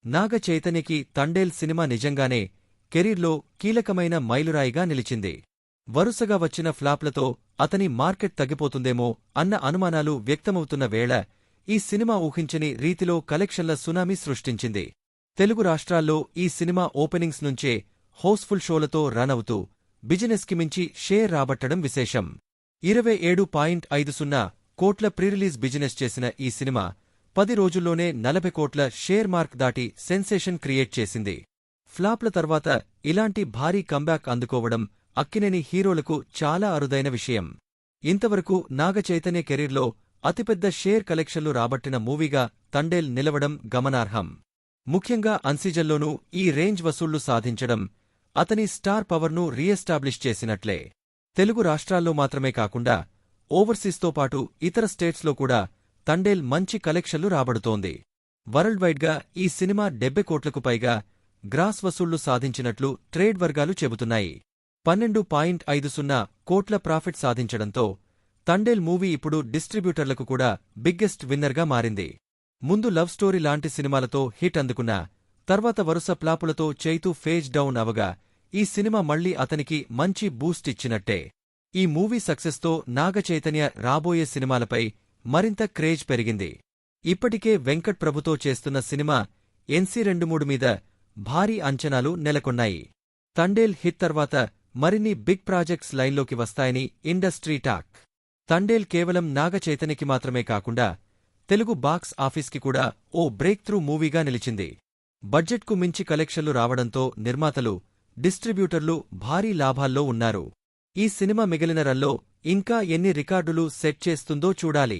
నాగ చైతన్యకి Thandel cinema నిజంగానే కెరీర్లో కీలకమైన మైలురాయిగా నిలిచింది. వరుసగా వచ్చిన ఫ్లాప్లతో అతని మార్కెట్ తగ్గిపోతుందేమో అన్న అనుమానాలు వ్యక్తమవుతున్న వేళ ఈ సినిమా ఊహించని రీతిలో కలెక్షన్ల సునామీ సృష్టించింది. తెలుగు రాష్ట్రాల్లో ఈ సినిమా ఓపెనింగ్స్ నుంచే హౌస్ఫుల్ షోలతో రన్ అవుతూ బిజినెస్కి మించి షేర్ రాబట్టడం విశేషం. 27.50 కోట్ల ప్రీరిలీజ్ బిజినెస్ చేసిన ఈ సినిమా 10 రోజుల్లోనే 40 కోట్ల షేర్ మార్క్ దాటి సెన్సేషన్ క్రియేట్ చేసింది. ఫ్లాప్ల తర్వాత ఇలాంటి భారీ కంబ్యాక్ అందుకోవడం అక్కినేని హీరోలకు చాలా అరుదైన విషయం. ఇంతవరకు నాగ చైతన్య కెరీర్లో అతిపెద్ద షేర్ కలెక్షన్లు రాబట్టిన మూవీగా తండేల్ నిలవడం గమనార్హం. ముఖ్యంగా అన్సీజన్లోనూ ఈ రేంజ్ వసూళ్లు సాధించడం అతని స్టార్ పవర్ను రీఎస్టాబ్లిష్ చేసినట్లే. తెలుగు రాష్ట్రాల్లో మాత్రమే కాకుండా ఓవర్సీస్తో పాటు ఇతర స్టేట్స్లో కూడా తండేల్ మంచి కలెక్షన్లు రాబడుతోంది. వరల్డ్ వైడ్గా ఈ సినిమా 70 కోట్లకు పైగా గ్రాస్ వసూళ్లు సాధించినట్లు ట్రేడ్ వర్గాలు చెబుతున్నాయి. 12.50 కోట్ల ప్రాఫిట్ సాధించడంతో తండేల్ మూవీ ఇప్పుడు డిస్ట్రిబ్యూటర్లకు కూడా బిగ్గెస్ట్ విన్నర్గా మారింది. ముందు లవ్ స్టోరీ లాంటి సినిమాలతో హిట్ అందుకున్నా తర్వాత వరుస ప్లాపులతో చైతూ ఫేజ్ డౌన్ అవగా ఈ సినిమా మళ్లీ అతనికి మంచి బూస్ట్ ఇచ్చినట్టే. ఈ మూవీ సక్సెస్తో నాగ చైతన్య రాబోయే సినిమాలపై మరింత క్రేజ్ పెరిగింది. ఇప్పటికే వెంకట్ ప్రభుతో చేస్తున్న సినిమా NC-23 మీద భారీ అంచనాలు నెలకొన్నాయి. తండేల్ హిట్ తర్వాత మరిన్ని బిగ్ ప్రాజెక్ట్స్ లైన్లోకి వస్తాయని ఇండస్ట్రీ టాక్. తండేల్ కేవలం నాగ చైతన్యకి మాత్రమే కాకుండా తెలుగు బాక్స్ ఆఫీస్కి కూడా ఓ బ్రేక్ త్రూ మూవీగా నిలిచింది. బడ్జెట్కు మించి కలెక్షన్లు రావడంతో నిర్మాతలు, డిస్ట్రిబ్యూటర్లు భారీ లాభాల్లో ఉన్నారు. ఈ సినిమా మిగిలిన రన్లో ఇంకా ఎన్ని రికార్డులు సెట్ చేస్తుందో చూడాలి.